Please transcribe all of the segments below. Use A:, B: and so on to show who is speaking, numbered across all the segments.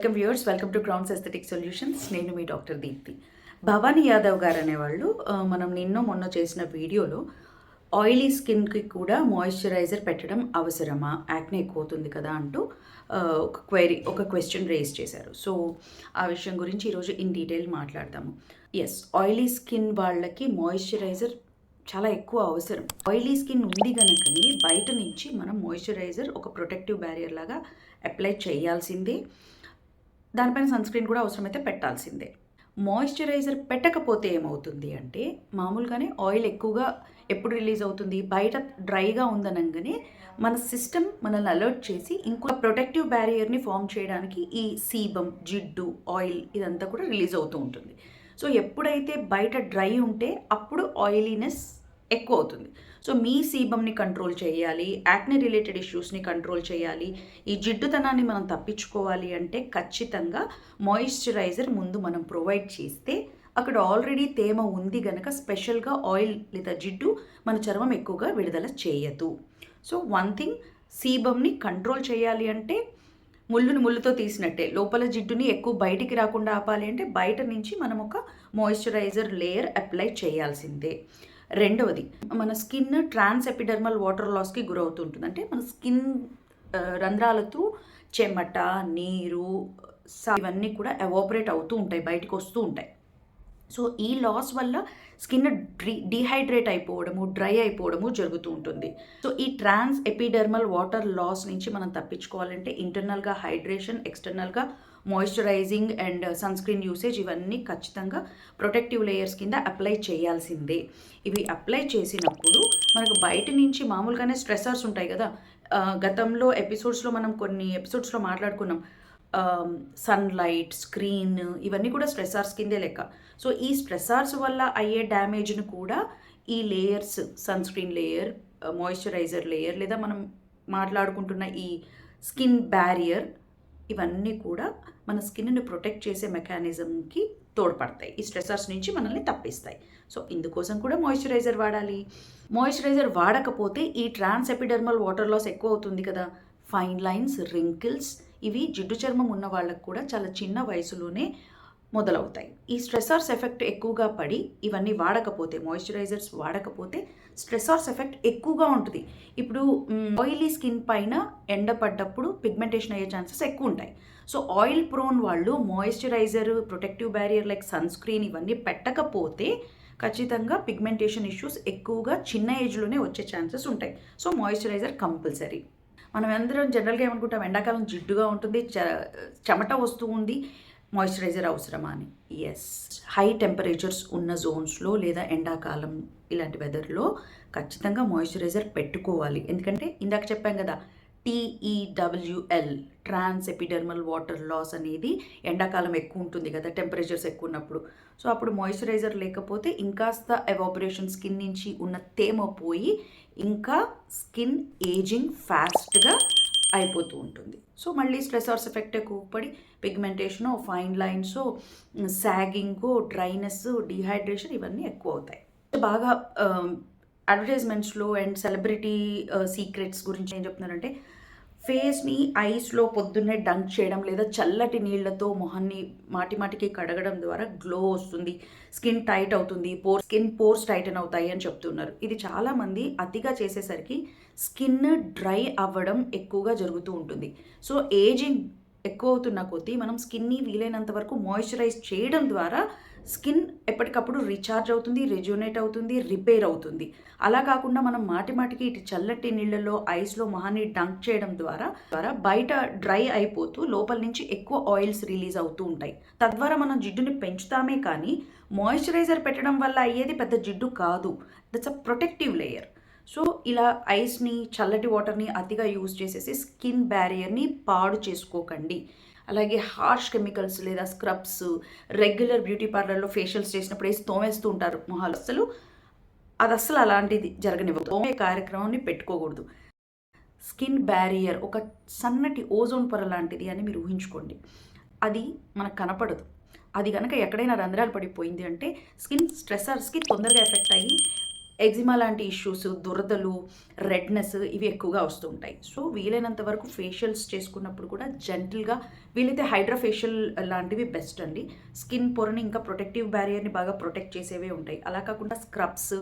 A: Welcome to crowns aesthetic solutions. నేను మీ doctor Deepti. Bhavani Yadav గారు అనేవాళ్ళు మనం మొన్న చేసిన వీడియోలో ఆయిలీ స్కిన్కి కూడా మాయిశ్చరైజర్ పెట్టడం అవసరమా, యాక్నే ఎక్కువ అవుతుంది కదా అంటూ ఒక క్వశ్చన్ రేస్ చేశారు. సో ఆ విషయం గురించి ఈరోజు ఇన్ డీటెయిల్ మాట్లాడతాము. ఎస్, ఆయిలీ స్కిన్ వాళ్ళకి మాయిశ్చరైజర్ చాలా ఎక్కువ అవసరం. ఆయిలీ స్కిన్ ఉంది కనుకని బయట నుంచి మనం మాయిశ్చరైజర్ ఒక ప్రొటెక్టివ్ బ్యారియర్ లాగా అప్లై చేయాల్సిందే. దానిపైన సన్ స్క్రీన్ కూడా అవసరమైతే పెట్టాల్సిందే. మాయిశ్చరైజర్ పెట్టకపోతే ఏమవుతుంది అంటే, మామూలుగానే ఆయిల్ ఎక్కువగా ఎప్పుడు రిలీజ్ అవుతుంది, బయట డ్రైగా ఉందనగానే మన సిస్టమ్ మనల్ని అలర్ట్ చేసి ఇంకో ప్రొటెక్టివ్ బ్యారియర్ని ఫామ్ చేయడానికి ఈ సీబం, జిడ్డు, ఆయిల్ ఇదంతా కూడా రిలీజ్ అవుతూ ఉంటుంది. సో ఎప్పుడైతే బయట డ్రై ఉంటే అప్పుడు ఆయిలీనెస్ ఎక్కువ అవుతుంది. సో మీ సీబమ్ని కంట్రోల్ చేయాలి, యాక్నే రిలేటెడ్ ఇష్యూస్ని కంట్రోల్ చేయాలి, ఈ జిడ్డుతనాన్ని మనం తప్పించుకోవాలి అంటే ఖచ్చితంగా మాయిశ్చరైజర్ ముందు మనం ప్రొవైడ్ చేస్తే అక్కడ ఆల్రెడీ తేమ ఉంది గనక స్పెషల్గా ఆయిల్ లేదా జిడ్డు మన చర్మం ఎక్కువగా విడుదల చేయదు. సో వన్ థింగ్, సీబమ్ని కంట్రోల్ చేయాలి అంటే ముళ్ళుతో తీసినట్టే లోపల జిడ్డుని ఎక్కువ బయటికి రాకుండా ఆపాలి అంటే బయట నుంచి మనం ఒక మాయిశ్చరైజర్ లేయర్ అప్లై చేయాల్సిందే. రెండవది, మన స్కిన్ ట్రాన్స్ ఎపిడర్మల్ వాటర్ లాస్కి గురవుతుంటుంది. అంటే మన స్కిన్ రంధ్రాలతో చెమట, నీరు, ఇవన్నీ కూడా ఎవాపరేట్ అవుతూ ఉంటాయి, బయటకు వస్తూ ఉంటాయి. సో ఈ లాస్ వల్ల స్కిన్ డీహైడ్రేట్ అయిపోవడము, డ్రై అయిపోవడము జరుగుతూ ఉంటుంది. సో ఈ ట్రాన్స్ ఎపిడర్మల్ వాటర్ లాస్ నుంచి మనం తప్పించుకోవాలంటే ఇంటర్నల్గా హైడ్రేషన్, ఎక్స్టర్నల్గా moisturising and sunscreen usage ఇవన్నీ ఖచ్చితంగా ప్రొటెక్టివ్ లేయర్స్ కింద అప్లై చేయాల్సిందే. ఇవి అప్లై చేసినప్పుడు మనకు బయట నుంచి మామూలుగానే స్ట్రెసర్స్ ఉంటాయి కదా. గతంలో ఎపిసోడ్స్లో మనం కొన్ని ఎపిసోడ్స్లో మాట్లాడుకున్నాం, సన్లైట్, స్క్రీన్ ఇవన్నీ కూడా స్ట్రెసర్స్ కిందే లెక్క. సో ఈ స్ట్రెసర్స్ వల్ల అయ్యే డ్యామేజ్ను కూడా ఈ layers, sunscreen layer, moisturiser layer లేదా మనం మాట్లాడుకుంటున్న ఈ స్కిన్ బ్యారియర్ ఇవన్నీ కూడా మన స్కిన్ని ప్రొటెక్ట్ చేసే మెకానిజంకి తోడ్పడతాయి, ఈ స్ట్రెసర్స్ నుంచి మనల్ని తప్పిస్తాయి. సో ఇందుకోసం కూడా మాయిశ్చరైజర్ వాడాలి. మాయిశ్చరైజర్ వాడకపోతే ఈ ట్రాన్స్ ఎపిడర్మల్ వాటర్ లాస్ ఎక్కువ అవుతుంది కదా. ఫైన్ లైన్స్, రింకిల్స్ ఇవి జిడ్డు చర్మం ఉన్న వాళ్ళకు కూడా చాలా చిన్న వయసులోనే మొదలవుతాయి. ఈ స్ట్రెసర్స్ ఎఫెక్ట్ ఎక్కువగా పడి ఇవన్నీ వాడకపోతే, మాయిశ్చరైజర్స్ వాడకపోతే స్ట్రెసర్స్ ఎఫెక్ట్ ఎక్కువగా ఉంటుంది. ఇప్పుడు ఆయిలీ స్కిన్ పైన ఎండ పడ్డప్పుడు పిగ్మెంటేషన్ అయ్యే ఛాన్సెస్ ఎక్కువ ఉంటాయి. సో ఆయిల్ ప్రోన్ వాళ్ళు moisturiser, protective barrier like sunscreen ఇవన్నీ పెట్టకపోతే ఖచ్చితంగా పిగ్మెంటేషన్ ఇష్యూస్ ఎక్కువగా చిన్న ఏజ్లోనే వచ్చే ఛాన్సెస్ ఉంటాయి. So moisturiser compulsory. మనం అందరం జనరల్గా ఏమనుకుంటాం, ఎండాకాలం జిడ్డుగా ఉంటుంది, చెమట వస్తూ ఉంది, మాయిశ్చరైజర్ అవసరమా అని. ఎస్, హై టెంపరేచర్స్ ఉన్న జోన్స్లో లేదా ఎండాకాలం ఇలాంటి వెదర్లో ఖచ్చితంగా మాయిశ్చరైజర్ పెట్టుకోవాలి. ఎందుకంటే ఇందాక చెప్పాం కదా, TEWL ట్రాన్స్ ఎపిడర్మల్ వాటర్ లాస్ అనేది ఎండాకాలం ఎక్కువ ఉంటుంది కదా, టెంపరేచర్స్ ఎక్కువ ఉన్నప్పుడు. సో అప్పుడు మాయిశ్చరైజర్ లేకపోతే ఇంకాస్త ఎవాపరేషన్, స్కిన్ నుంచి ఉన్న తేమ పోయి ఇంకా స్కిన్ ఏజింగ్ ఫాస్ట్గా అయిపోతూ ఉంటుంది. సో మళ్ళీ స్ట్రెసర్స్ ఎఫెక్ట్ ఎక్కువ పడి pigmentation, fine lines, sagging, dryness, dehydration ఇవన్నీ ఎక్కువ అవుతాయి. బాగా అడ్వర్టైజ్మెంట్స్లో అండ్ సెలబ్రిటీ సీక్రెట్స్ గురించి ఏం చెప్తున్నారంటే, ఫేస్ని ఐస్లో పొద్దున్నే డంక్ చేయడం లేదా చల్లటి నీళ్లతో మొహాన్ని మాటికి కడగడం ద్వారా గ్లో వస్తుంది, స్కిన్ టైట్ అవుతుంది, స్కిన్ పోర్స్ టైటన్ అవుతాయి అని చెప్తున్నారు. ఇది చాలామంది అతిగా చేసేసరికి స్కిన్ డ్రై అవ్వడం ఎక్కువగా జరుగుతూ ఉంటుంది. సో ఏజింగ్ ఎక్కువ అవుతున్న కొద్దీ మనం స్కిన్ని వీలైనంత వరకు మాయిశ్చరైజ్ చేయడం ద్వారా స్కిన్ ఎప్పటికప్పుడు రీఛార్జ్ అవుతుంది, రెజ్యూనేట్ అవుతుంది, రిపేర్ అవుతుంది. అలా కాకుండా మనం మాటికి ఇటు చల్లటి నీళ్ళలో, ఐస్లో మొహాన్ని డంక్ చేయడం ద్వారా బయట డ్రై అయిపోతూ లోపల నుంచి ఎక్కువ ఆయిల్స్ రిలీజ్ అవుతూ ఉంటాయి. తద్వారా మనం జిడ్డుని పెంచుతామే కానీ మాయిశ్చరైజర్ పెట్టడం వల్ల అయ్యేది పెద్ద జిడ్డు కాదు. That's a protective layer. So ఇలా ఐస్ని, చల్లటి వాటర్ని అతిగా యూజ్ చేసేసి స్కిన్ బ్యారియర్ని పాడు చేసుకోకండి. అలాగే హార్ష్ కెమికల్స్ లేదా స్క్రబ్స్, రెగ్యులర్ బ్యూటీ పార్లర్లో ఫేషియల్స్ చేసినప్పుడు వేసి తోమేస్తూ ఉంటారు మొహాలు. అది అస్సలు అలాంటిది జరగనివ్వదు. తోమే కార్యక్రమాన్ని పెట్టుకోకూడదు. స్కిన్ బ్యారియర్ ఒక సన్నటి ఓజోన్ పొర లాంటిది అని మీరు ఊహించుకోండి. అది మనకు కనపడదు. అది కనుక ఎక్కడైనా రంధ్రాలు పడిపోయింది అంటే స్కిన్ స్ట్రెసర్స్కి తొందరగా ఎఫెక్ట్ అయ్యి ఎగ్జిమా లాంటి ఇష్యూస్, దురదలు, రెడ్నెస్ ఇవి ఎక్కువగా వస్తూ ఉంటాయి. సో వీలైనంత వరకు ఫేషియల్స్ చేసుకున్నప్పుడు కూడా జెంటిల్గా, వీలైతే హైడ్రా ఫేషియల్ లాంటివి బెస్ట్ అండి. స్కిన్ పొరని ఇంకా ప్రొటెక్టివ్ బ్యారియర్ని బాగా ప్రొటెక్ట్ చేసేవే ఉంటాయి. అలా కాకుండా స్క్రబ్స్,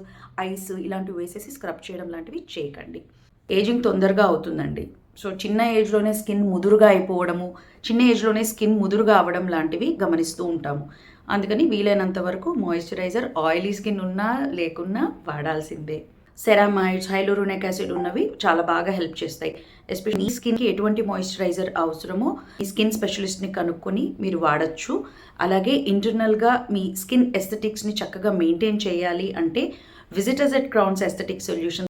A: ఐస్ ఇలాంటివి వేసేసి స్క్రబ్ చేయడం లాంటివి చేయకండి. ఏజింగ్ తొందరగా అవుతుందండి. సో చిన్న ఏజ్లోనే స్కిన్ ముదురుగా అయిపోవడము, చిన్న ఏజ్లోనే స్కిన్ ముదురుగా అవ్వడం లాంటివి గమనిస్తూ ఉంటాము. అందుకని వీలైనంత వరకు మాయిశ్చరైజర్ ఆయిలీ స్కిన్ ఉన్నా లేకున్నా వాడాల్సిందే. సెరామైడ్స్, హైలూరోనిక్ యాసిడ్ ఉన్నవి చాలా బాగా హెల్ప్ చేస్తాయి. ఎస్పెషల్లీ మీ స్కిన్కి ఎటువంటి మాయిశ్చరైజర్ అవసరమో మీ స్కిన్ స్పెషలిస్ట్ని కనుక్కొని మీరు వాడచ్చు. అలాగే ఇంటర్నల్గా మీ స్కిన్ ఎస్థెటిక్స్ని చక్కగా మెయింటైన్ చేయాలి అంటే visit us at Crowns aesthetic solutions